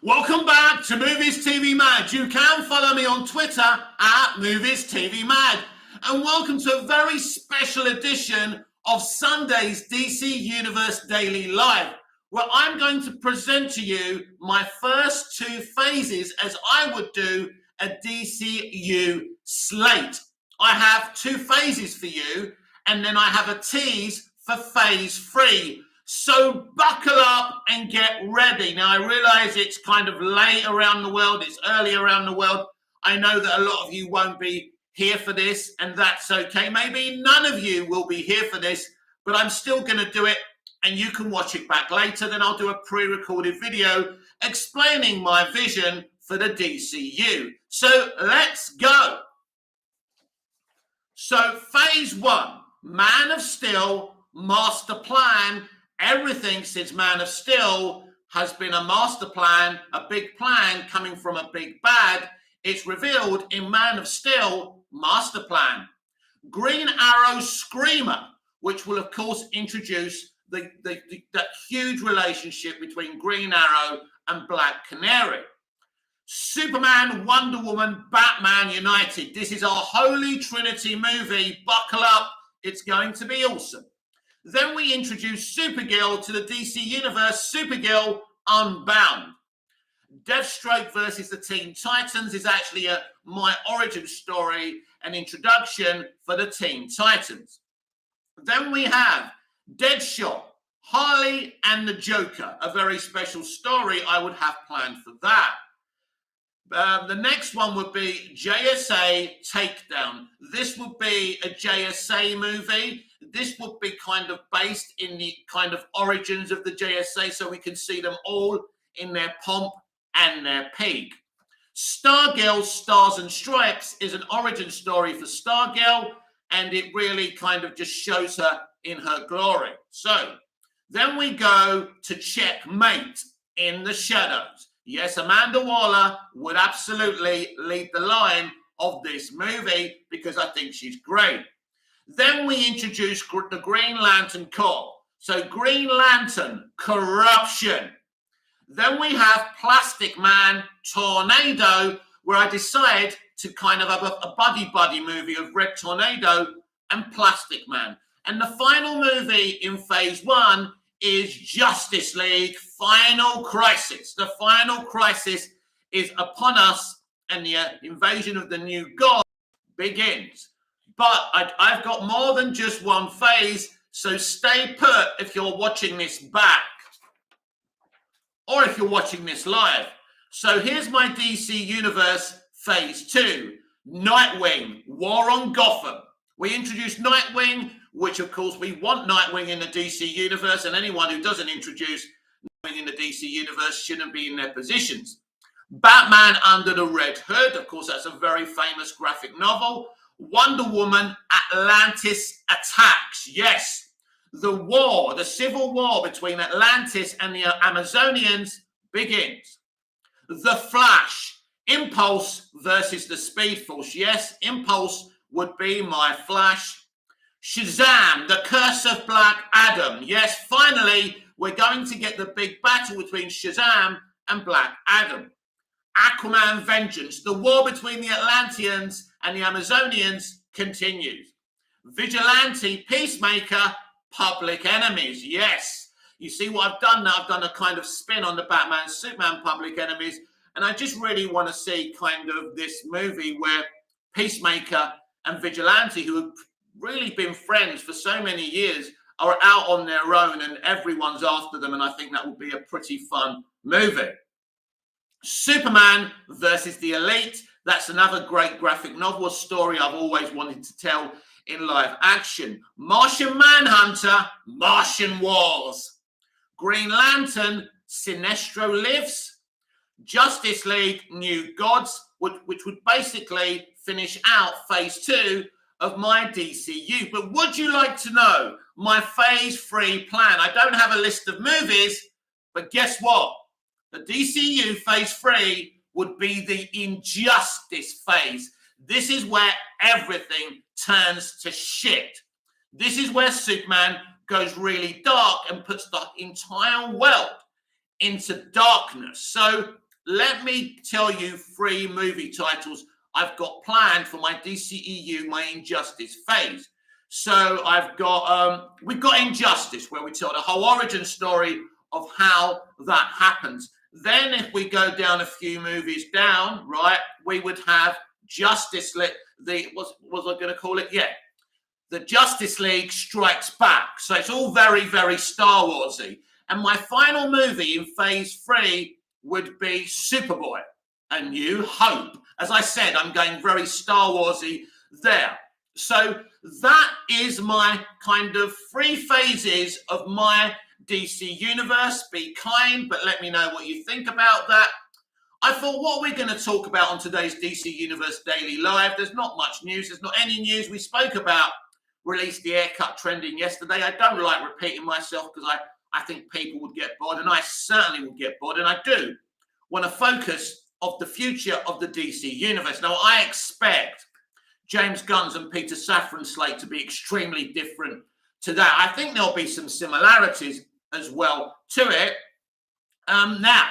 Welcome back to Movies TV Mad. You can follow me on Twitter at Movies TV Mad. And welcome to a very special edition of Sunday's DC Universe Daily Live, where I'm going to present to you my first two phases as I would do a DCU slate. I have two phases for you, and then I have a tease for phase 3. So buckle up and get ready. Now, I realize it's kind of late around the world. It's early around the world. I know that a lot of you won't be here for this, and that's okay. Maybe none of you will be here for this, but I'm still going to do it, and you can watch it back later. Then I'll do a pre-recorded video explaining my vision for the DCU. So let's go. So phase 1, Man of Steel, master plan. Everything since Man of Steel has been a master plan, a big plan coming from a big bad. It's revealed in Man of Steel, master plan. Green Arrow Screamer, which will of course introduce that huge relationship between Green Arrow and Black Canary. Superman, Wonder Woman, Batman United. This is our Holy Trinity movie. Buckle up. It's going to be awesome. Then we introduce Supergirl to the DC Universe, Supergirl Unbound. Deathstroke versus the Teen Titans is actually my origin story, an introduction for the Teen Titans. Then we have Deadshot, Harley and the Joker, a very special story I would have planned for that. The next one would be JSA Takedown. This would be a JSA movie. This would be kind of based in the kind of origins of the JSA, so we can see them all in their pomp and their peak. Stargirl Stars and Stripes is an origin story for Stargirl, and it really kind of just shows her in her glory. So then we go to Checkmate in the Shadows. Yes, Amanda Waller would absolutely lead the line of this movie because I think she's great. Then we introduce the Green Lantern Corps. So Green Lantern, Corruption. Then we have Plastic Man, Tornado, where I decide to kind of have a buddy-buddy movie of Red Tornado and Plastic Man. And the final movie in phase 1 is Justice League Final Crisis. The final crisis is upon us, and the invasion of the new god begins. But I've got more than just one phase, so stay put if you're watching this back or if you're watching this live. So here's my DC Universe phase 2, Nightwing, War on Gotham. We introduced Nightwing, which of course we want Nightwing in the DC Universe, and anyone who doesn't introduce Nightwing in the DC Universe shouldn't be in their positions. Batman Under the Red Hood, of course that's a very famous graphic novel. Wonder Woman, Atlantis Attacks. Yes, the war, the civil war between Atlantis and the Amazonians begins. The Flash, Impulse versus the Speed Force. Yes, Impulse would be my Flash. Shazam, the Curse of Black Adam. Yes, finally, we're going to get the big battle between Shazam and Black Adam. Aquaman Vengeance, the war between the Atlanteans and the Amazonians continues. Vigilante, Peacemaker, Public Enemies. Yes, you see what I've done now? I've done a kind of spin on the Batman, Superman, Public Enemies, and I just really want to see kind of this movie where Peacemaker and Vigilante, who have really been friends for so many years, are out on their own and everyone's after them, and I think that will be a pretty fun movie. Superman versus the Elite. That's another great graphic novel, a story I've always wanted to tell in live action. Martian Manhunter, Martian Wars. Green Lantern, Sinestro Lives. Justice League, New Gods, which would basically finish out phase 2 of my DCU. But would you like to know my phase 3 plan? I don't have a list of movies, but guess what? The DCU phase 3 would be the Injustice phase. This is where everything turns to shit. This is where Superman goes really dark and puts the entire world into darkness. So let me tell you 3 movie titles I've got planned for my DCEU, my Injustice phase. So we've got Injustice, where we tell the whole origin story of how that happens. Then if we go down a few movies down, right, we would have Justice League, what was I going to call it? Yeah, the Justice League Strikes Back. So it's all very, very Star Warsy. And my final movie in phase 3 would be Superboy, A New Hope. As I said, I'm going very Star Warsy there. So that is my kind of 3 phases of my DC universe. Be kind, but let me know what you think about that. I thought, what are we going to talk about on today's DC Universe Daily Live? There's not much news. There's not any news. We spoke about release the haircut trending yesterday. I don't like repeating myself because I think people would get bored, and I certainly would get bored, and I do want to focus on the future of the DC Universe. Now, I expect James Gunn's and Peter Safran's slate to be extremely different to that. I think there'll be some similarities as well to it. Now,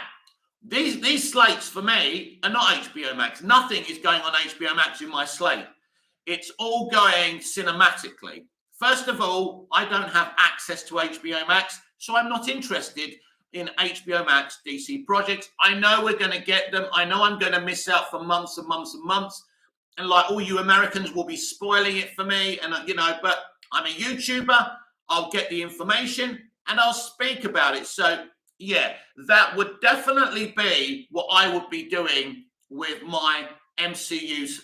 these slates for me are not HBO Max. Nothing is going on HBO Max in my slate. It's all going cinematically. First of all, I don't have access to HBO Max, so I'm not interested in HBO Max DC projects. I know we're going to get them. I know I'm going to miss out for months and months and months. And like all you Americans will be spoiling it for me. And, but I'm a YouTuber. I'll get the information and I'll speak about it. So, yeah, that would definitely be what I would be doing with my MCU,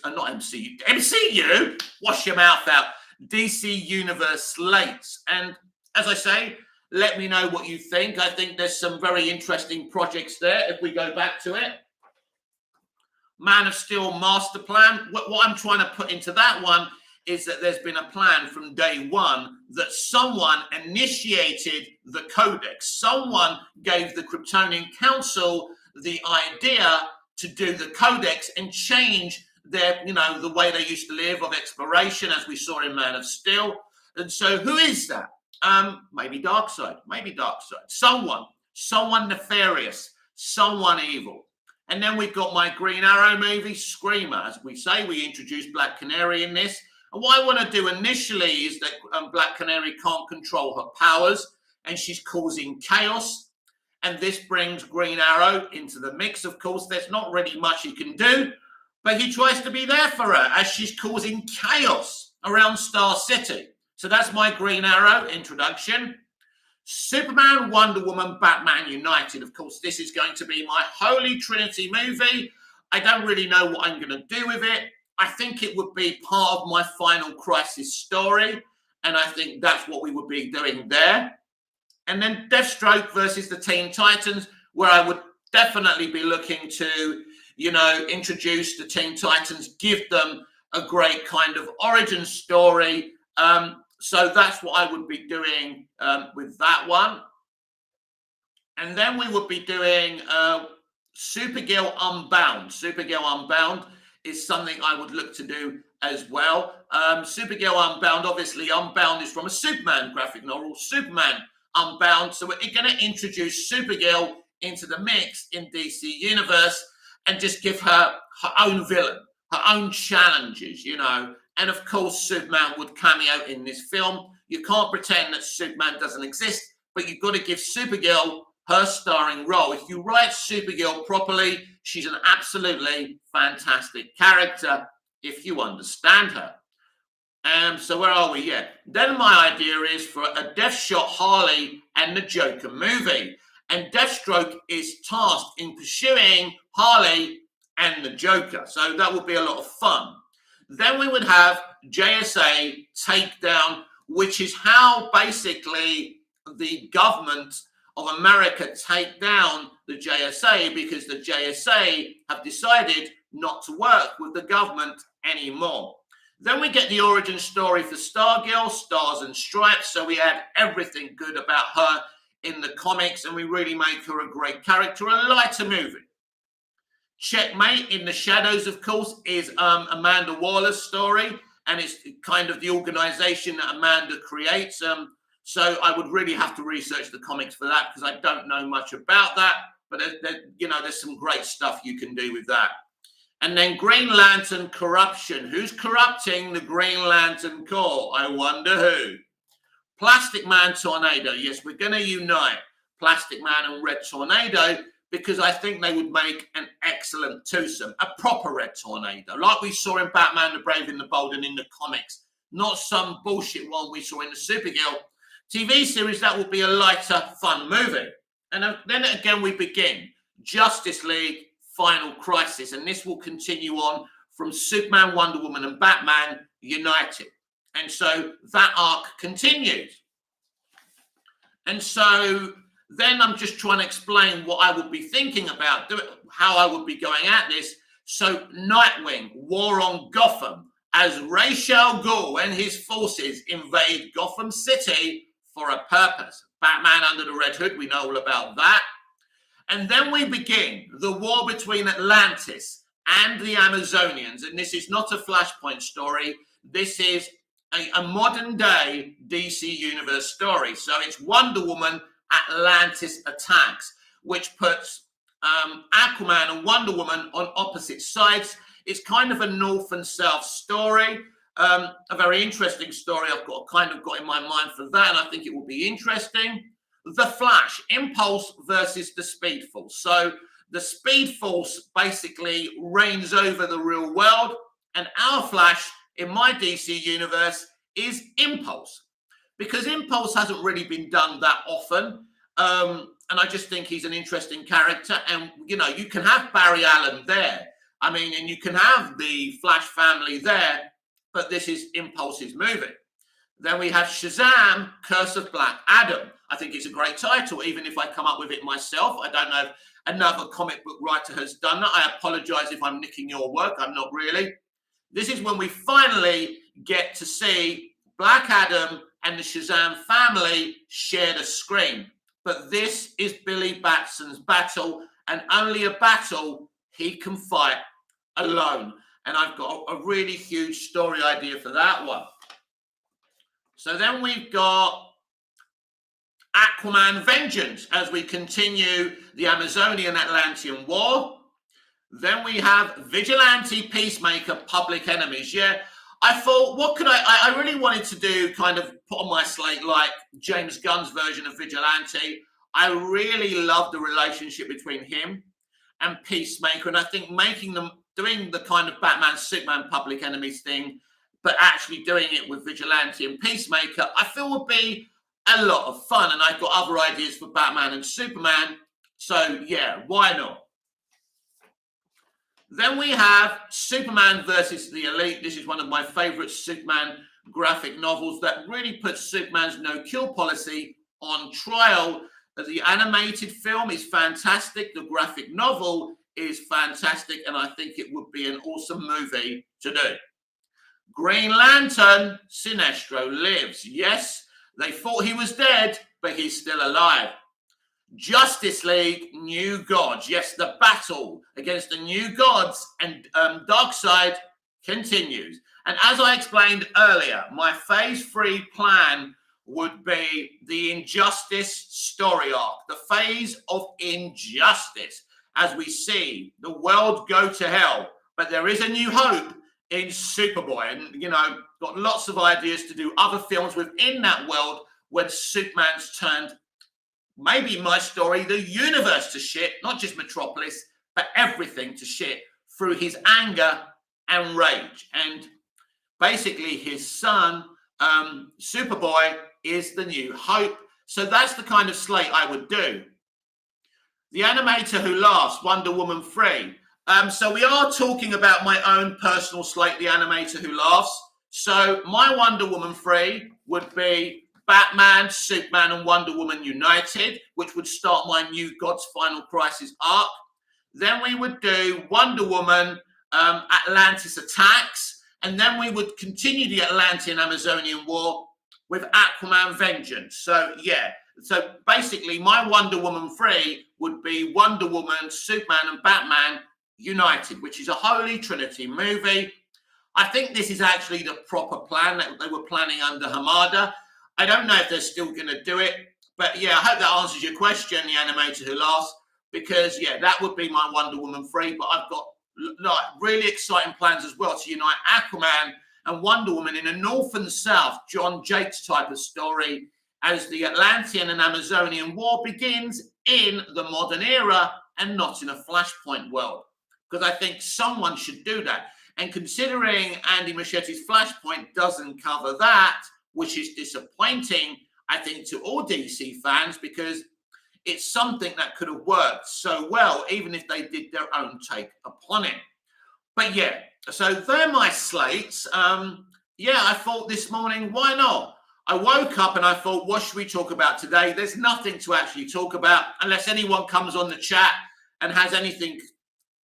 wash your mouth out, DC Universe slates. And as I say, let me know what you think. I think there's some very interesting projects there if we go back to it. Man of Steel master plan. What I'm trying to put into that one is that there's been a plan from day one that someone initiated the codex. Someone gave the Kryptonian Council the idea to do the codex and change their, the way they used to live of exploration, as we saw in Man of Steel. And so who is that? Maybe Darkseid. Someone nefarious, someone evil. And then we've got my Green Arrow movie, Screamer. As we say, we introduced Black Canary in this. And what I want to do initially is that Black Canary can't control her powers and she's causing chaos. And this brings Green Arrow into the mix. Of course, there's not really much he can do, but he tries to be there for her as she's causing chaos around Star City. So that's my Green Arrow introduction. Superman, Wonder Woman, Batman United. Of course, this is going to be my Holy Trinity movie. I don't really know what I'm going to do with it. I think it would be part of my Final Crisis story, and I think that's what we would be doing there. And then Deathstroke versus the Teen Titans, where I would definitely be looking to, introduce the Teen Titans, give them a great kind of origin story. So that's what I would be doing with that one. And then we would be doing Supergirl Unbound. Supergirl Unbound is something I would look to do as well. Supergirl Unbound, obviously, Unbound is from a Superman graphic novel, Superman Unbound. So we're going to introduce Supergirl into the mix in DC Universe and just give her own villain, her own challenges, And of course, Superman would cameo in this film. You can't pretend that Superman doesn't exist, but you've got to give Supergirl her starring role. If you write Supergirl properly, she's an absolutely fantastic character if you understand her. So where are we? Yeah. Then my idea is for a Deathshot Harley and the Joker movie. And Deathstroke is tasked in pursuing Harley and the Joker. So that would be a lot of fun. Then we would have JSA Takedown, which is how basically the government of America take down the JSA, because the JSA have decided not to work with the government anymore. Then we get the origin story for Stargirl, Stars and Stripes. So we add everything good about her in the comics, and we really make her a great character, a lighter movie. Checkmate in the Shadows, of course, is Amanda Waller's story, and it's kind of the organization that Amanda creates. So I would really have to research the comics for that, because I don't know much about that. but there's some great stuff you can do with that. And then Green Lantern corruption. Who's corrupting the Green Lantern Corps? I wonder who. Plastic Man Tornado. Yes, we're going to unite Plastic Man and Red Tornado because I think they would make an excellent twosome, a proper Red Tornado, like we saw in Batman the Brave and the Bold and in the comics, not some bullshit one we saw in the Supergirl TV series. That will be a lighter, fun movie. And then again, we begin Justice League Final Crisis, and this will continue on from Superman, Wonder Woman, and Batman united. And so that arc continues. And so then I'm just trying to explain what I would be thinking about, how I would be going at this. So Nightwing, War on Gotham, as Ra's al Ghul and his forces invade Gotham City for a purpose. Batman under the Red Hood, we know all about that. And then we begin the war between Atlantis and the Amazonians. And this is not a Flashpoint story. This is a modern day DC Universe story. So it's Wonder Woman, Atlantis attacks, which puts Aquaman and Wonder Woman on opposite sides. It's kind of a north and south story. A very interesting story I've got in my mind for that, and I think it will be interesting. The Flash, Impulse versus the Speed Force. So the Speed Force basically reigns over the real world, and our Flash in my DC universe is Impulse, because Impulse hasn't really been done that often. And I just think he's an interesting character. And, you can have Barry Allen there. I mean, and you can have the Flash family there, but this is Impulse's movie. Then we have Shazam, Curse of Black Adam. I think it's a great title, even if I come up with it myself. I don't know if another comic book writer has done that. I apologize if I'm nicking your work. I'm not really. This is when we finally get to see Black Adam and the Shazam family share the screen. But this is Billy Batson's battle, and only a battle he can fight alone. And I've got a really huge story idea for that one. So then we've got Aquaman Vengeance as we continue the Amazonian Atlantean War. Then we have Vigilante Peacemaker Public Enemies. Yeah, I thought, what could I really wanted to do, kind of put on my slate like James Gunn's version of Vigilante. I really love the relationship between him and Peacemaker, and I think doing the kind of Batman Superman Public Enemies thing, but actually doing it with Vigilante and Peacemaker, I feel would be a lot of fun. And I've got other ideas for Batman and Superman. So yeah, why not? Then we have Superman versus the Elite. This is one of my favorite Superman graphic novels that really puts Superman's no-kill policy on trial. The animated film is fantastic. The graphic novel is fantastic. And I think it would be an awesome movie to do. Green Lantern, Sinestro lives. Yes, they thought he was dead, but he's still alive. Justice League, New Gods. Yes, the battle against the New Gods and Darkseid continues. And as I explained earlier, my phase 3 plan would be the Injustice story arc, the phase of injustice, as we see the world go to hell. But there is a new hope in Superboy, and got lots of ideas to do other films within that world when Superman's turned, maybe my story, the universe to shit, not just Metropolis, but everything to shit through his anger and rage. And basically his son, Superboy, is the new hope. So that's the kind of slate I would do. The Animator Who Laughs, Wonder Woman 3. So we are talking about my own personal slate, The Animator Who Laughs. So my Wonder Woman 3 would be Batman, Superman, and Wonder Woman united, which would start my New Gods Final Crisis arc. Then we would do Wonder Woman, Atlantis attacks, and then we would continue the Atlantean Amazonian War with Aquaman Vengeance. So yeah, so basically my Wonder Woman 3 would be Wonder Woman, Superman, and Batman united, which is a Holy Trinity movie. I think this is actually the proper plan that they were planning under Hamada. I don't know if they're still going to do it, but yeah, I hope that answers your question, The Animator Who Laughs. because yeah, that would be my Wonder Woman 3. But I've got like really exciting plans as well to unite Aquaman and Wonder Woman in a North and South John Jakes type of story as the Atlantean and Amazonian War begins in the modern era and not in a Flashpoint world. Because I think someone should do that. And considering Andy Machetti's Flashpoint doesn't cover that, which is disappointing, I think, to all DC fans, because it's something that could have worked so well, even if they did their own take upon it. But yeah, so they're my slates. Yeah, I thought this morning, why not? I woke up and I thought, what should we talk about today? There's nothing to actually talk about unless anyone comes on the chat and has anything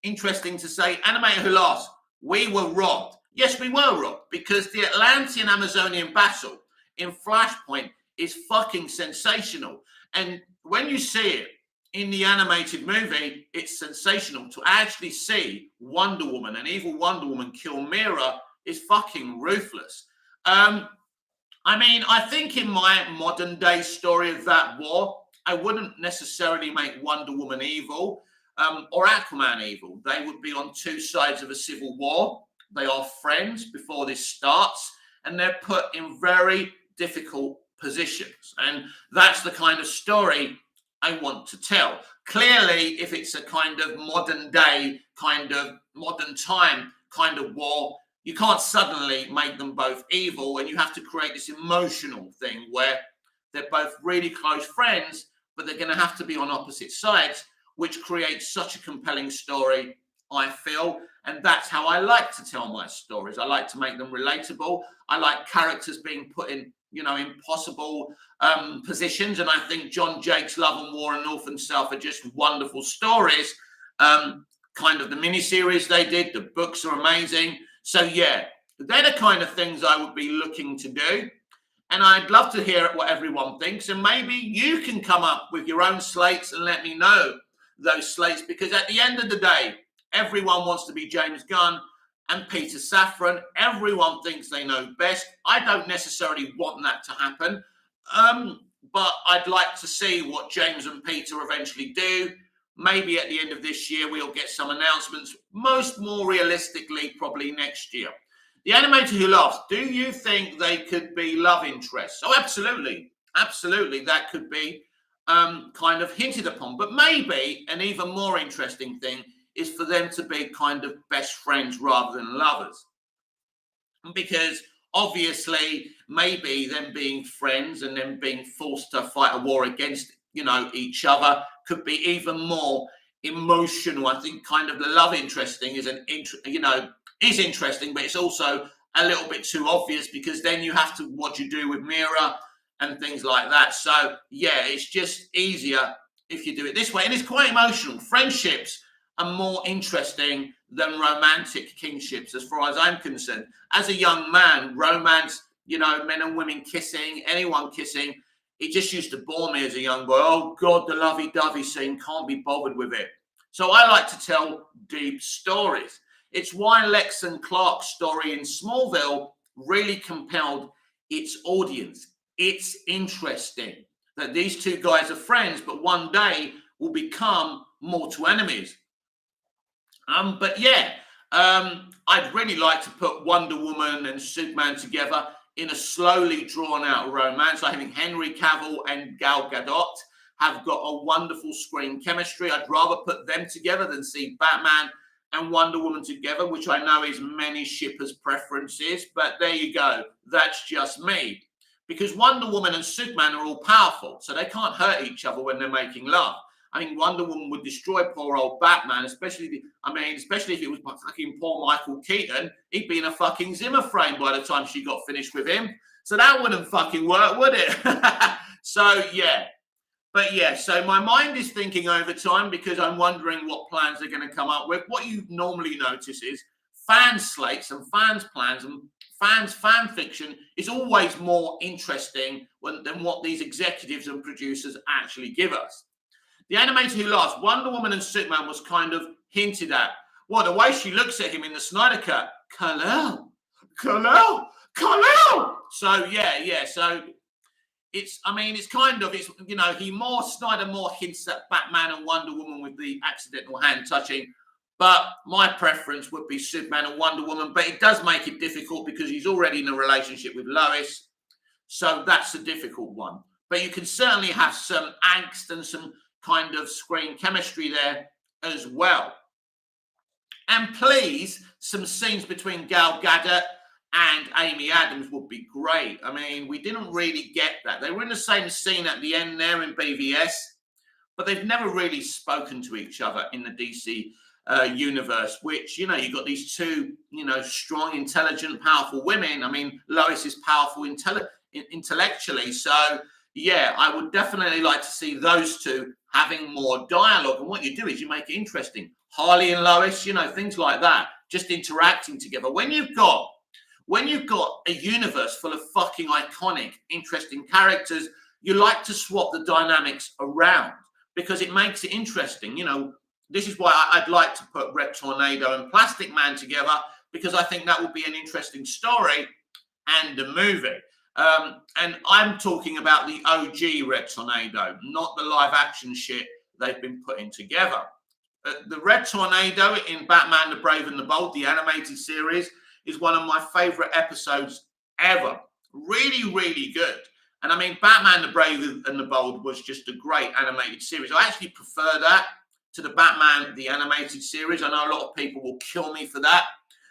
interesting to say. Animator Who Lost, we were robbed. Yes, we were robbed, because the Atlantean Amazonian battle in Flashpoint is fucking sensational. And when you see it in the animated movie, it's sensational. To actually see Wonder Woman, an evil Wonder Woman, kill Mira is fucking ruthless. I mean, I think in my modern day story of that war, I wouldn't necessarily make Wonder Woman evil or Aquaman evil. They would be on two sides of a civil war. They are friends before this starts, and they're put in very difficult positions. And that's the kind of story I want to tell. Clearly, if it's a kind of modern day, kind of modern time kind of war, you can't suddenly make them both evil, and you have to create this emotional thing where they're both really close friends, but they're going to have to be on opposite sides, which creates such a compelling story, I feel. And that's how I like to tell my stories. I like to make them relatable. I like characters being put in, impossible positions. And I think John Jakes' Love and War and North and South are just wonderful stories. Kind of the miniseries they did, the books are amazing. So yeah, they're the kind of things I would be looking to do. And I'd love to hear what everyone thinks. And maybe you can come up with your own slates and let me know those slates. Because at the end of the day, everyone wants to be James Gunn and Peter Safran. Everyone thinks they know best. I don't necessarily want that to happen. But I'd like to see what James and Peter eventually do. Maybe at the end of this year, we'll get some announcements. More realistically, probably next year. The Animator Who Laughs, do you think they could be love interests? Oh, absolutely. Absolutely. That could be kind of hinted upon. But maybe an even more interesting thing is for them to be kind of best friends rather than lovers. Because obviously, maybe them being friends and them being forced to fight a war against, each other could be even more emotional. I think kind of the love interest thing is is interesting, but it's also a little bit too obvious, because then you have to what you do with Mira and things like that. So yeah, it's just easier if you do it this way. And it's quite emotional. Friendships are more interesting than romantic kinships, as far as I'm concerned. As a young man, romance, men and women kissing, anyone kissing, it just used to bore me as a young boy. Oh God, the lovey-dovey scene, can't be bothered with it. So I like to tell deep stories. It's why Lex and Clark's story in Smallville really compelled its audience. It's interesting that these two guys are friends, but one day will become mortal enemies. But yeah, I'd really like to put Wonder Woman and Superman together in a slowly drawn out romance. I think Henry Cavill and Gal Gadot have got a wonderful screen chemistry. I'd rather put them together than see Batman and Wonder Woman together, which I know is many shippers' preferences. But there you go. That's just me. Because Wonder Woman and Superman are all powerful, so they can't hurt each other when they're making love. I mean, Wonder Woman would destroy poor old Batman, especially if it was fucking poor Michael Keaton. He'd be in a fucking Zimmer frame by the time she got finished with him. So that wouldn't fucking work, would it? So, yeah. But, yeah, so my mind is thinking over time, because I'm wondering what plans they're going to come up with. What you normally notice is fan slates and fans' plans and fans' fan fiction is always more interesting than what these executives and producers actually give us. The Animator Who Laughs, Wonder Woman and Superman was kind of hinted at. Well, the way she looks at him in the Snyder Cut, Kal-El. So, yeah. So Snyder more hints at Batman and Wonder Woman with the accidental hand touching, but my preference would be Superman and Wonder Woman. But it does make it difficult because he's already in a relationship with Lois, so that's a difficult one. But you can certainly have some angst and some kind of screen chemistry there as well. And please, some scenes between Gal Gadot and Amy Adams would be great. I mean, we didn't really get that. They were in the same scene at the end there in BVS, but they've never really spoken to each other in the DC universe, which, you've got these two, strong, intelligent, powerful women. I mean, Lois is powerful intellectually. So, yeah, I would definitely like to see those two having more dialogue. And what you do is you make it interesting. Harley and Lois, things like that, just interacting together. When you've got a universe full of fucking iconic, interesting characters, you like to swap the dynamics around because it makes it interesting. This is why I'd like to put Red Tornado and Plastic Man together, because I think that would be an interesting story and a movie. And I'm talking about the OG Red Tornado, not the live action shit they've been putting together. The Red Tornado in Batman the Brave and the Bold, the animated series, is one of my favorite episodes ever. Really, really good. And I mean, Batman the Brave and the Bold was just a great animated series. I actually prefer that to the Batman the animated series. I know a lot of people will kill me for that,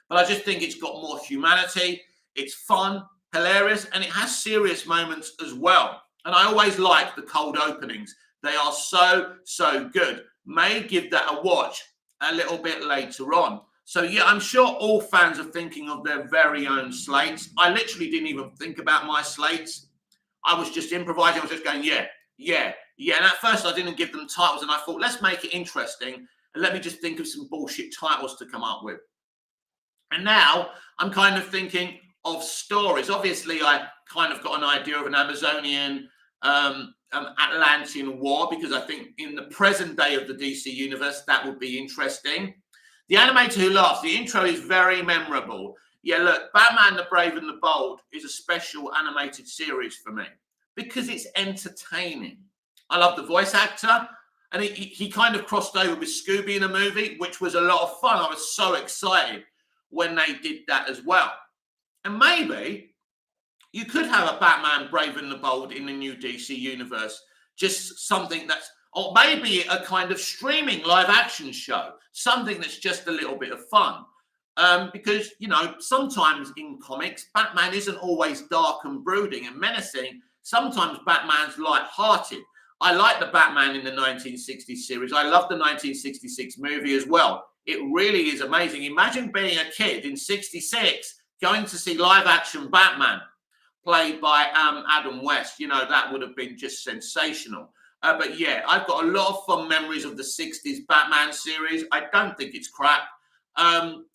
but I just think it's got more humanity. It's fun, hilarious, and it has serious moments as well. And I always like the cold openings. They are so, so good. May give that a watch a little bit later on. So, yeah, I'm sure all fans are thinking of their very own slates. I literally didn't even think about my slates. I was just improvising. I was just going, yeah. And at first I didn't give them titles, and I thought, let's make it interesting and let me just think of some bullshit titles to come up with. And now I'm kind of thinking of stories. Obviously, I kind of got an idea of an Amazonian Atlantean war, because I think in the present day of the DC universe, that would be interesting. The Animator Who Laughs, the intro is very memorable. Yeah, look, Batman the Brave and the Bold is a special animated series for me because it's entertaining. I love the voice actor, and he kind of crossed over with Scooby in a movie, which was a lot of fun. I was so excited when they did that as well. And maybe you could have a Batman Brave and the Bold in the new DC universe, just something that's, or maybe a kind of streaming live action show, something that's just a little bit of fun. Because, sometimes in comics, Batman isn't always dark and brooding and menacing. Sometimes Batman's light-hearted. I like the Batman in the 1960s series. I love the 1966 movie as well. It really is amazing. Imagine being a kid in 66 going to see live-action Batman played by Adam West. That would have been just sensational. But yeah, I've got a lot of fun memories of the 60s Batman series. I don't think it's crap.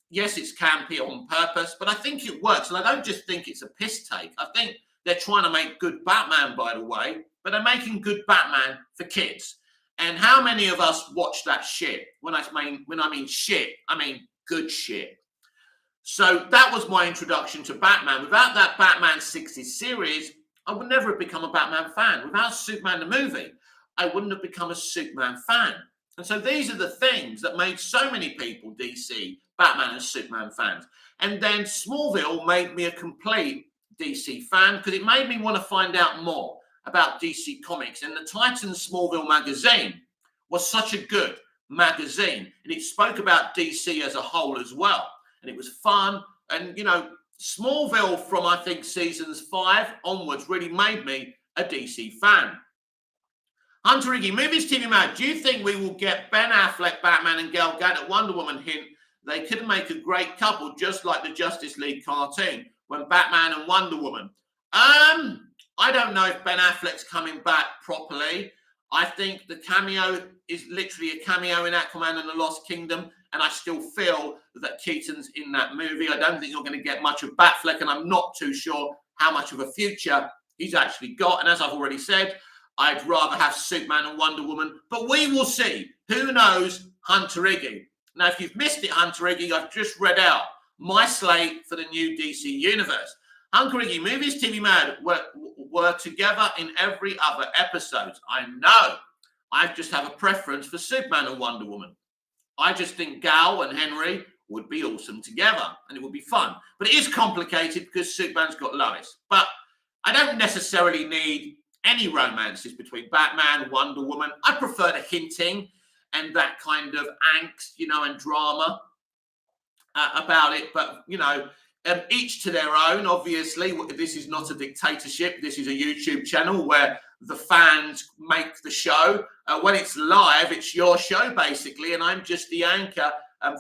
Yes, it's campy on purpose, but I think it works. And I don't just think it's a piss take. I think they're trying to make good Batman, by the way, but they're making good Batman for kids. And how many of us watch that shit? When I mean shit, I mean good shit. So that was my introduction to Batman. Without that Batman 60s series, I would never have become a Batman fan. Without Superman the movie, I wouldn't have become a Superman fan. And so these are the things that made so many people DC, Batman and Superman fans. And then Smallville made me a complete DC fan because it made me want to find out more about DC Comics. And the Titans Smallville magazine was such a good magazine. And it spoke about DC as a whole as well. And it was fun. And, Smallville from, I think, seasons 5 onwards really made me a DC fan. Hunter Iggy, Movies TV Mag, do you think we will get Ben Affleck, Batman, and Gal Gadot, Wonder Woman? Hint, they could make a great couple, just like the Justice League cartoon, when Batman and Wonder Woman. I don't know if Ben Affleck's coming back properly. I think the cameo is literally a cameo in Aquaman and the Lost Kingdom, and I still feel that Keaton's in that movie. I don't think you're going to get much of Batfleck, and I'm not too sure how much of a future he's actually got. And as I've already said, I'd rather have Superman and Wonder Woman, but we will see. Who knows, Hunter Iggy? Now, if you've missed it, Hunter Iggy, I've just read out my slate for the new DC universe. Uncle Ricky, Movies TV Mad were together in every other episode. I know. I just have a preference for Superman and Wonder Woman. I just think Gal and Henry would be awesome together and it would be fun. But it is complicated because Superman's got Lois. But I don't necessarily need any romances between Batman, Wonder Woman. I prefer the hinting and that kind of angst, and drama about it. But, each to their own, obviously. This is not a dictatorship. This is a YouTube channel where the fans make the show. When it's live, it's your show, basically, and I'm just the anchor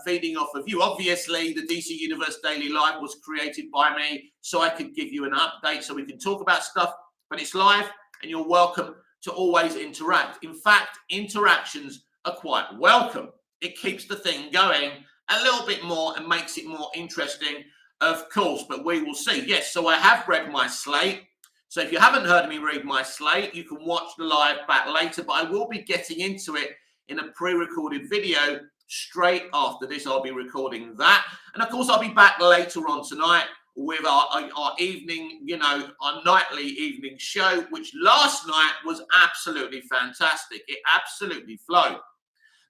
feeding off of you. Obviously, the DC Universe Daily Live was created by me so I could give you an update, so we can talk about stuff, but it's live, and you're welcome to always interact. In fact, interactions are quite welcome. It keeps the thing going a little bit more and makes it more interesting, of course, but we will see. Yes, so I have read my slate. So if you haven't heard me read my slate, you can watch the live back later, but I will be getting into it in a pre-recorded video straight after this. I'll be recording that. And of course, I'll be back later on tonight with our evening, our nightly evening show, which last night was absolutely fantastic. It absolutely flowed.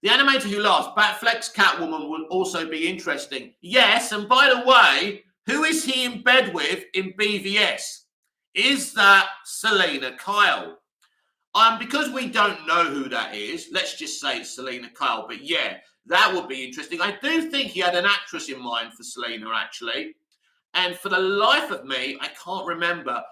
The animator who laughs, Batfleck's Catwoman, will also be interesting. Yes, and by the way, who is he in bed with in BVS? Is that Selena Kyle? Because we don't know who that is, let's just say it's Selena Kyle. But yeah, that would be interesting. I do think he had an actress in mind for Selena, actually. And for the life of me, I can't remember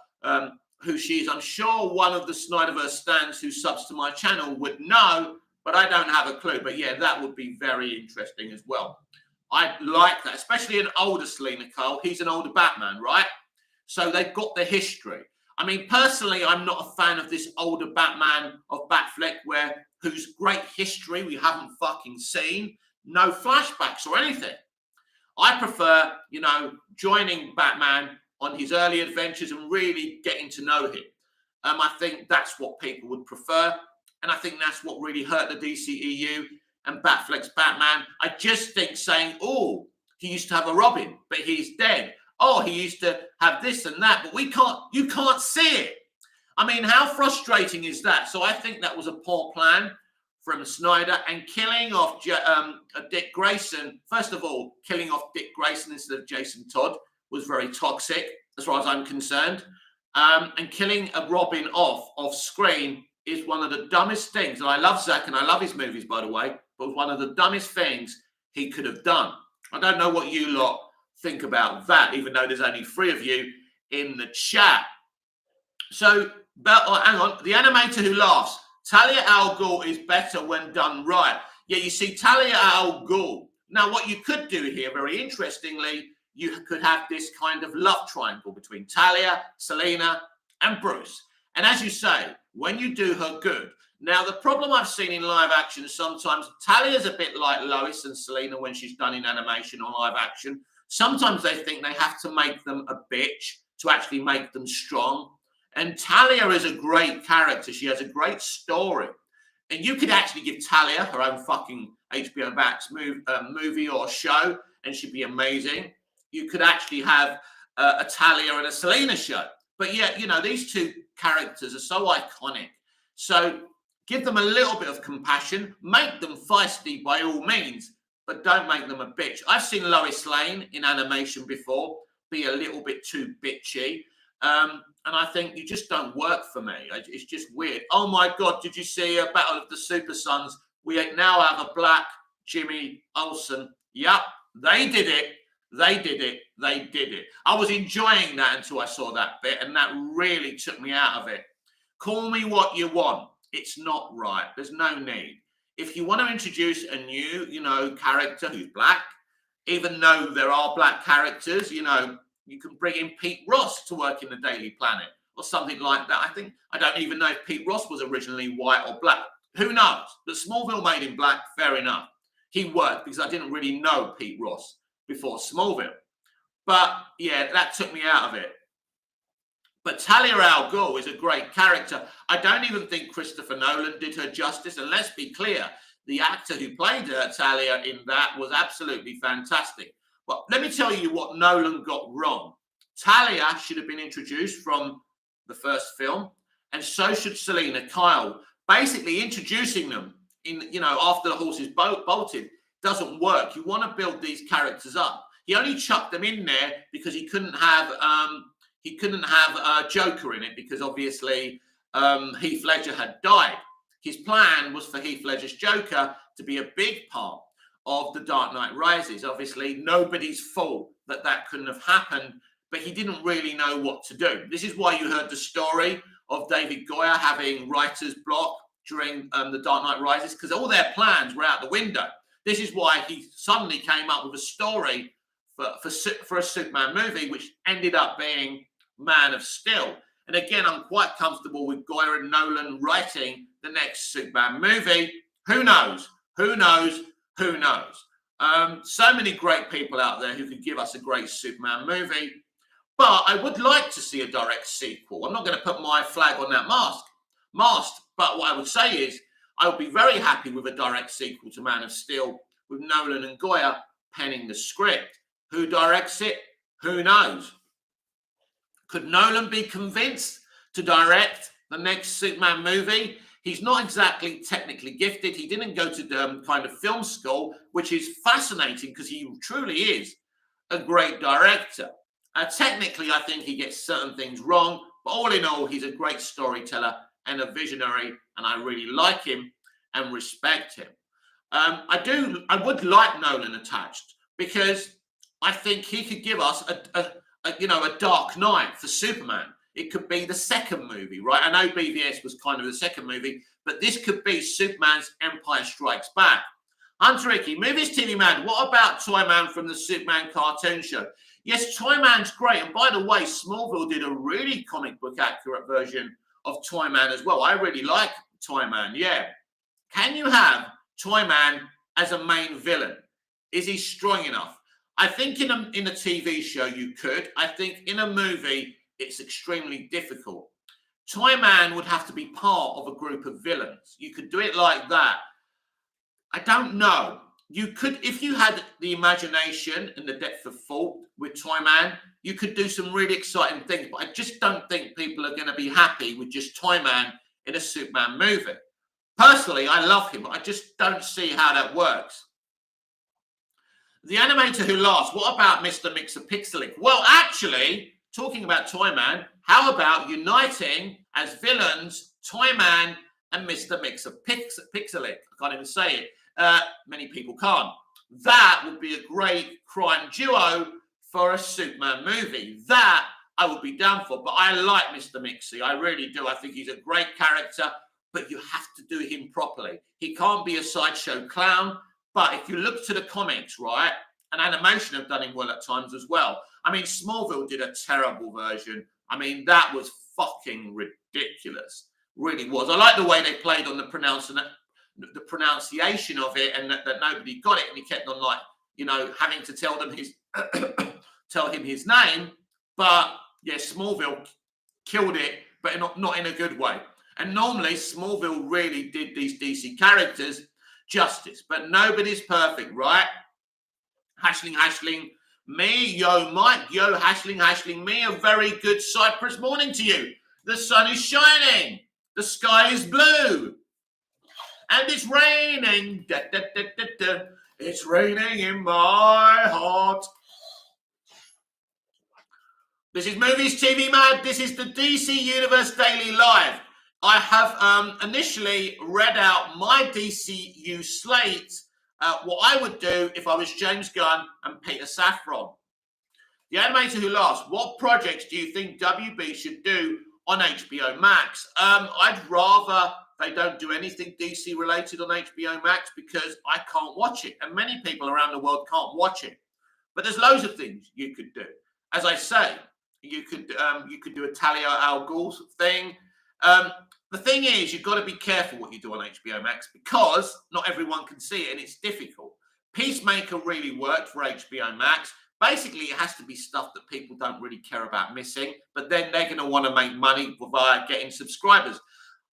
who she is. I'm sure one of the Snyderverse stands who subs to my channel would know, but I don't have a clue. But yeah, that would be very interesting as well. I like that, especially an older Selena Kyle. He's an older Batman, right? So they've got the history. I mean, personally, I'm not a fan of this older Batman of Batfleck, whose great history we haven't fucking seen. No flashbacks or anything. I prefer, joining Batman on his early adventures and really getting to know him. I think that's what people would prefer. And I think that's what really hurt the DCEU and Batfleck's Batman. I just think saying, oh, he used to have a Robin, but he's dead. Oh, he used to have this and that, but you can't see it. I mean, how frustrating is that? So I think that was a poor plan from Snyder, and killing off Dick Grayson. First of all, killing off Dick Grayson instead of Jason Todd was very toxic, as far as I'm concerned. And killing a Robin off screen is one of the dumbest things. And I love Zack, and I love his movies, by the way, but one of the dumbest things he could have done. I don't know what you lot think about that, even though there's only 3 of you in the chat. So, hang on. The animator who laughs. Talia al Ghul is better when done right. Yeah, you see, Talia al Ghul. Now, what you could do here, very interestingly, you could have this kind of love triangle between Talia, Selena, and Bruce. And as you say, when you do her good. Now, the problem I've seen in live action sometimes, Talia's a bit like Lois and Selena when she's done in animation or live action. Sometimes they think they have to make them a bitch to actually make them strong. And Talia is a great character. She has a great story. And you could actually give Talia her own fucking HBO Max movie or show, and she'd be amazing. You could actually have a Talia and a Selena show. But yeah, these 2 characters are so iconic. So give them a little bit of compassion. Make them feisty by all means, but don't make them a bitch. I've seen Lois Lane in animation before be a little bit too bitchy. And I think you just don't work for me. It's just weird. Oh my God, did you see a Battle of the Super Sons? We now have a black Jimmy Olsen. Yep, they did it. They did it. They did it. I was enjoying that until I saw that bit, and that really took me out of it. Call me what you want. It's not right. There's no need. If you want to introduce a new, character who's black, even though there are black characters, you can bring in Pete Ross to work in the Daily Planet or something like that. I don't even know if Pete Ross was originally white or black. Who knows? But Smallville made him black, fair enough. He worked because I didn't really know Pete Ross before Smallville. But yeah, that took me out of it. But Talia al Ghul is a great character. I don't even think Christopher Nolan did her justice. And let's be clear, the actor who played Talia in that was absolutely fantastic. But let me tell you what Nolan got wrong. Talia should have been introduced from the first film, and so should Selena Kyle. Basically, introducing them after the horse is bolted doesn't work. You want to build these characters up. He only chucked them in there because he couldn't have Joker in it, because obviously Heath Ledger had died. His plan was for Heath Ledger's Joker to be a big part of The Dark Knight Rises. Obviously, nobody's fault that couldn't have happened, but he didn't really know what to do. This is why you heard the story of David Goyer having writer's block during The Dark Knight Rises, because all their plans were out the window. This is why he suddenly came up with a story for a Superman movie, which ended up being Man of Steel. And again, I'm quite comfortable with Goyer and Nolan writing the next Superman movie. Who knows? Who knows? Who knows? So many great people out there who could give us a great Superman movie. But I would like to see a direct sequel. I'm not going to put my flag on that mast. But what I would say is I would be very happy with a direct sequel to Man of Steel with Nolan and Goyer penning the script. Who directs it? Who knows? Could Nolan be convinced to direct the next Superman movie? He's not exactly technically gifted. He didn't go to kind of film school, which is fascinating because he truly is a great director. Technically, I think he gets certain things wrong, but all in all, he's a great storyteller and a visionary, and I really like him and respect him. I would like Nolan attached, because I think he could give us a Dark Knight for Superman. It could be the second movie, right? I know BVS was kind of the second movie, but this could be Superman's Empire Strikes Back. Hunter Icky, movies TV man. What about Toyman from the Superman cartoon show? Yes, Toyman's great. And by the way, Smallville did a really comic book accurate version of Toyman as well. I really like Toyman, yeah. Can you have Toyman as a main villain? Is he strong enough? I think in a TV show you could. I think in a movie it's extremely difficult. Toyman would have to be part of a group of villains. You could do it like that. I don't know. You could, if you had the imagination and the depth of thought with Toyman, you could do some really exciting things. But I just don't think people are going to be happy with just Toyman in a Superman movie. Personally, I love him, but I just don't see how that works. The animator who laughs, what about Mr. Mixer Pixelic? Well, actually, talking about Toyman, how about uniting as villains Toyman and Mr. Mixer Pixelic? I can't even say it. Many people can't. That would be a great crime duo for a Superman movie. That I would be down for. But I like Mr. Mixie. I really do. I think he's a great character, but you have to do him properly. He can't be a sideshow clown. But if you look to the comics, right, and animation have done him well at times as well. I mean, Smallville did a terrible version. I mean, that was fucking ridiculous. Really was. I like the way they played on the pronunciation of it, and that nobody got it, and he kept on having to tell them tell him his name. But yeah, Smallville killed it, but not in a good way. And normally Smallville really did these DC characters justice, but nobody's perfect, right? Hashling, me, yo, Mike, yo, Hashling, me, a very good Cyprus morning to you. The sun is shining, the sky is blue, and it's raining. Da, da, da, da, da. It's raining in my heart. This is Movies TV Mad. This is the DC Universe Daily Live. I have initially read out my DCU slate, what I would do if I was James Gunn and Peter Safran. The animator who laughs, what projects do you think WB should do on HBO Max? I'd rather they don't do anything DC related on HBO Max, because I can't watch it, and many people around the world can't watch it. But there's loads of things you could do. As I say, you could do a Talia al Ghul thing. The thing is, you've got to be careful what you do on HBO Max, because not everyone can see it and it's difficult. Peacemaker really worked for HBO Max. Basically, it has to be stuff that people don't really care about missing, but then they're going to want to make money via getting subscribers.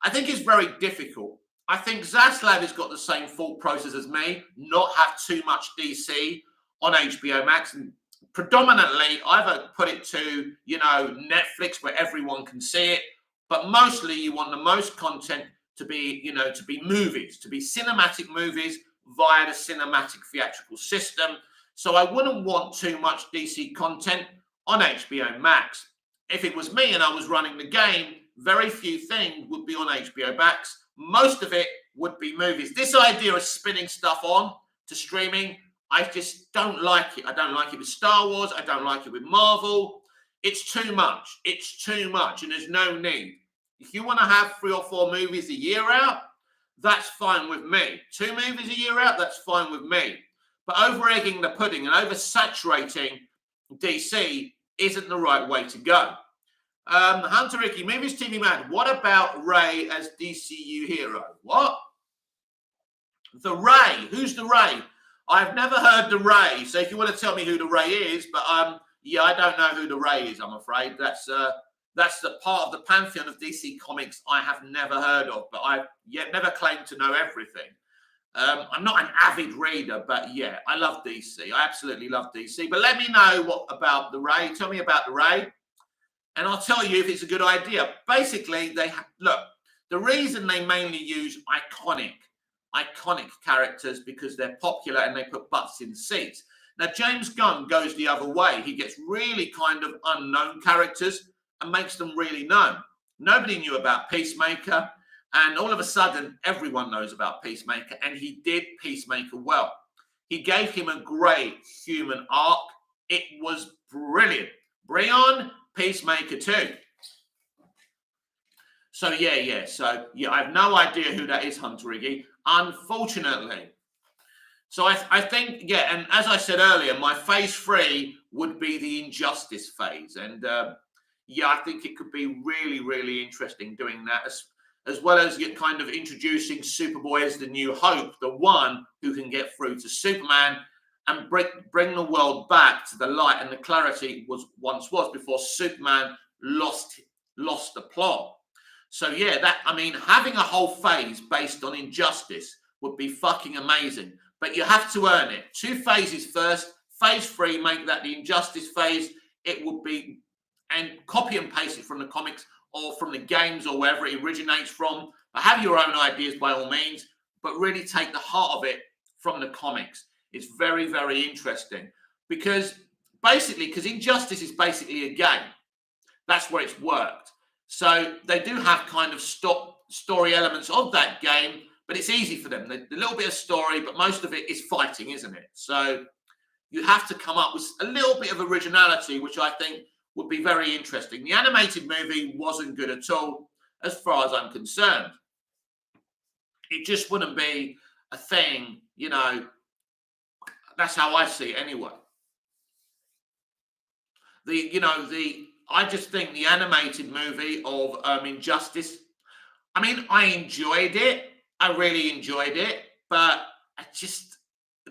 I think it's very difficult. I think Zaslav has got the same thought process as me, not have too much DC on HBO Max. And predominantly, I've put it to, Netflix where everyone can see it, but mostly you want the most content to be, to be movies, to be cinematic movies via the cinematic theatrical system. So I wouldn't want too much DC content on HBO Max. If it was me and I was running the game, very few things would be on HBO Max. Most of it would be movies. This idea of spinning stuff on to streaming, I just don't like it. I don't like it with Star Wars. I don't like it with Marvel. It's too much. It's too much, and there's no need. If you want to have 3 or 4 movies a year out, that's fine with me. 2 movies a year out, that's fine with me. But over-egging the pudding and oversaturating DC isn't the right way to go. Hunter Ricky, Movies TV Man, what about Ray as DCU hero? What? The Ray. Who's the Ray? I've never heard the Ray. So if you want to tell me who the Ray is, but yeah, I don't know who the Ray is, I'm afraid. That's the part of the pantheon of DC Comics I have never heard of, but I've yet never claimed to know everything. I'm not an avid reader, but yeah, I love DC. I absolutely love DC. But let me know what about the Ray. Tell me about the Ray, and I'll tell you if it's a good idea. Basically, look, the reason they mainly use iconic characters because they're popular and they put butts in seats. Now, James Gunn goes the other way. He gets really kind of unknown characters and makes them really known. Nobody knew about Peacemaker, and all of a sudden, everyone knows about Peacemaker, and he did Peacemaker well. He gave him a great human arc. It was brilliant. Bring on Peacemaker 2. So, yeah. So, yeah, I have no idea who that is, Hunter Iggy, unfortunately. So I think, yeah, and as I said earlier, my phase 3 would be the Injustice phase. And, yeah, I think it could be really, really interesting doing that, as well as kind of introducing Superboy as the new hope, the one who can get through to Superman and bring the world back to the light and the clarity it once was before Superman lost the plot. So, yeah, having a whole phase based on Injustice would be fucking amazing. But you have to earn it. 2 phases first. Phase 3, make that the Injustice phase. It would be, and copy and paste it from the comics or from the games or wherever it originates from. But have your own ideas by all means, but really take the heart of it from the comics. It's very, very interesting because Injustice is basically a game. That's where it's worked. So they do have kind of story elements of that game, but it's easy for them. A little bit of story, but most of it is fighting, isn't it? So you have to come up with a little bit of originality, which I think would be very interesting. The animated movie wasn't good at all, as far as I'm concerned. It just wouldn't be a thing, That's how I see it anyway. I just think the animated movie of Injustice, I enjoyed it. I really enjoyed it, but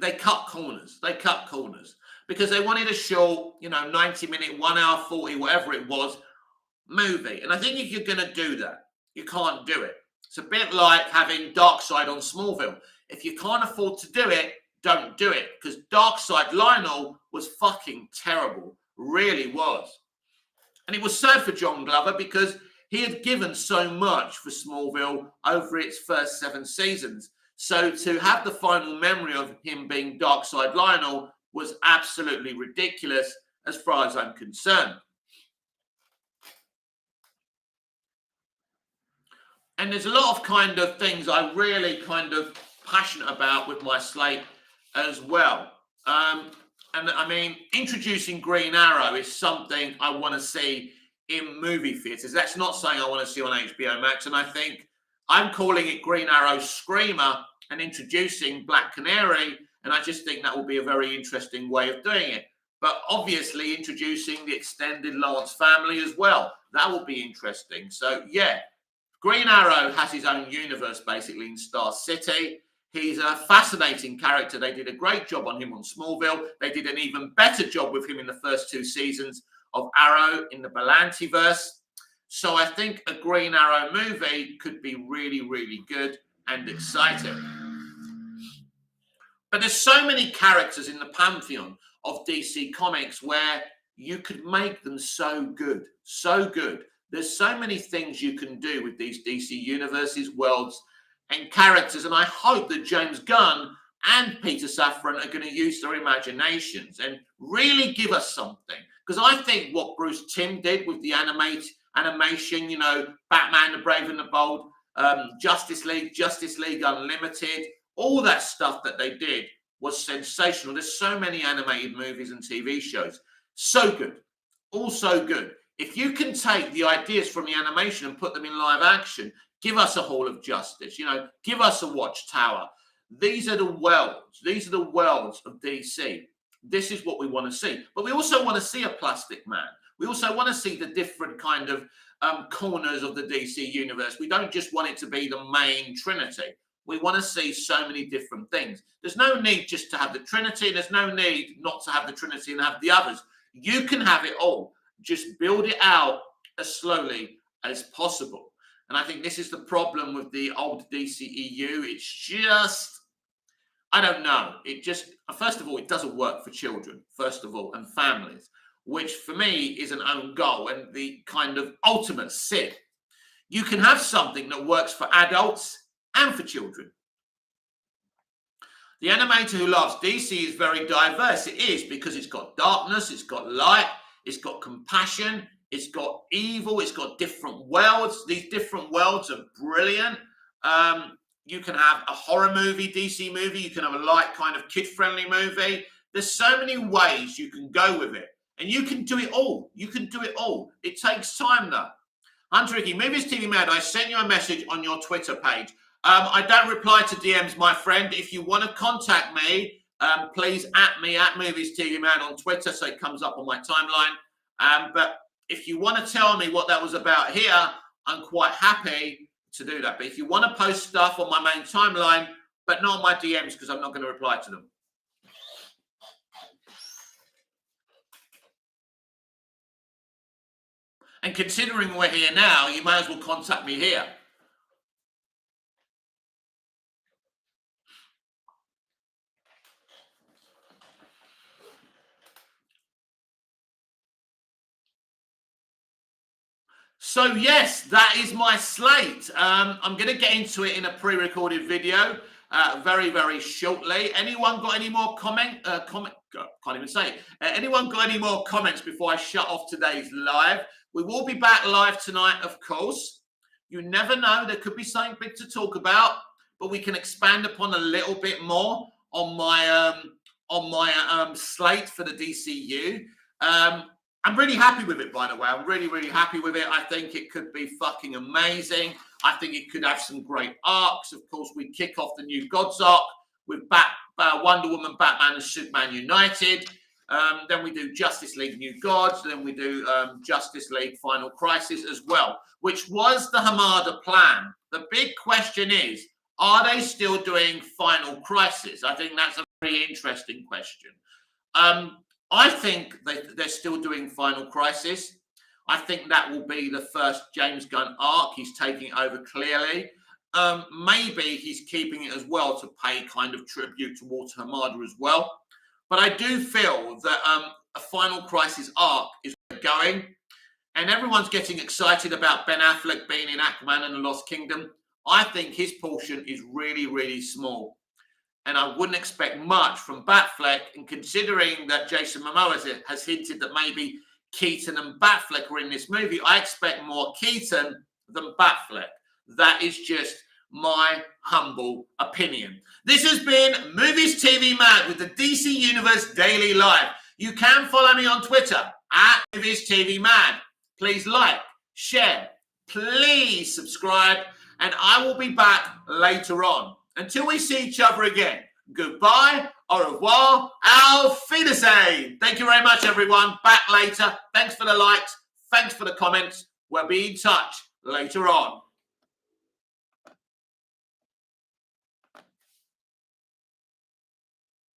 they cut corners. Because they wanted a short, 90-minute, 1 hour 40, whatever it was, movie. And I think if you're going to do that, you can't do it. It's a bit like having Darkseid on Smallville. If you can't afford to do it, don't do it. Because Darkseid Lionel was fucking terrible. Really was. And it was sad for John Glover because he had given so much for Smallville over its first 7 seasons. So to have the final memory of him being Darkseid Lionel was absolutely ridiculous as far as I'm concerned. And there's a lot of kind of things I really kind of passionate about with my slate as well. Introducing Green Arrow is something I want to see in movie theaters. That's not something I want to see on HBO Max. And I think I'm calling it Green Arrow Screamer and introducing Black Canary. And I just think that will be a very interesting way of doing it. But obviously introducing the extended Lawrence family as well. That will be interesting. So, yeah, Green Arrow has his own universe, basically, in Star City. He's a fascinating character. They did a great job on him on Smallville. They did an even better job with him in the first 2 seasons of Arrow in the Berlantiverse. So I think a Green Arrow movie could be really, really good and exciting. But there's so many characters in the pantheon of DC Comics where you could make them so good, so good. There's so many things you can do with these DC universes, worlds, and characters. And I hope that James Gunn and Peter Safran are going to use their imaginations and really give us something. Because I think what Bruce Timm did with the animation, you know, Batman, the Brave and the Bold, Justice League Unlimited, all that stuff that they did was sensational. There's so many animated movies and TV shows. So good. All so good. If you can take the ideas from the animation and put them in live action, give us a Hall of Justice, you know, give us a Watchtower. These are the worlds. These are the worlds of DC. This is what we want to see. But we also want to see a Plastic Man. We also want to see the different kind of corners of the DC universe. We don't just want it to be the main Trinity. We want to see so many different things. There's no need just to have the Trinity. There's no need not to have the Trinity and have the others. You can have it all. Just build it out as slowly as possible. And I think this is the problem with the old DCEU. It's just, I don't know. It just, first of all, it doesn't work for children, first of all, and families, which for me is an own goal and the kind of ultimate sin. You can have something that works for adults and for children. The animator who loves DC is very diverse. It is, because it's got darkness, it's got light, it's got compassion, it's got evil, it's got different worlds. These different worlds are brilliant. You can have a horror movie, DC movie. You can have a light kind of kid-friendly movie. There's so many ways you can go with it. And you can do it all. You can do it all. It takes time, though. Hunter Ricky, Movies TV Mad, I sent you a message on your Twitter page. I don't reply to DMs, my friend. If you want to contact me, please at me, at Movies TV Mad on Twitter, so it comes up on my timeline. But if you want to tell me what that was about here, I'm quite happy to do that. But if you want to post stuff on my main timeline, but not on my DMs, because I'm not going to reply to them. And considering we're here now, you may as well contact me here. So yes, that is my slate. I'm going to get into it in a pre-recorded video very, very shortly. Anyone got any more can't even say it. Anyone got any more comments before I shut off today's live? We will be back live tonight, of course. You never know. There could be something big to talk about, but we can expand upon a little bit more on my slate for the DCU. I'm really happy with it, by the way. I'm really, really happy with it. I think it could be fucking amazing. I think it could have some great arcs. Of course, we kick off the New Gods arc with Wonder Woman, Batman, and Superman United. Then we do Justice League New Gods. Then we do Justice League Final Crisis as well, which was the Hamada plan. The big question is, are they still doing Final Crisis? I think that's a very interesting question. I think they're still doing Final Crisis. I think that will be the first James Gunn arc. He's taking over clearly. Maybe he's keeping it as well to pay kind of tribute towards Hamada as well. But I do feel that a Final Crisis arc is going, and everyone's getting excited about Ben Affleck being in Aquaman and the Lost Kingdom. I think his portion is really, really small. And I wouldn't expect much from Batfleck. And considering that Jason Momoa has hinted that maybe Keaton and Batfleck are in this movie, I expect more Keaton than Batfleck. That is just my humble opinion. This has been Movies TV Mad with the DC Universe Daily Live. You can follow me on Twitter at Movies TV Mad. Please like, share, please subscribe, and I will be back later on. Until we see each other again, goodbye, au revoir, auf Wiedersehen. Thank you very much, everyone. Back later. Thanks for the likes. Thanks for the comments. We'll be in touch later on.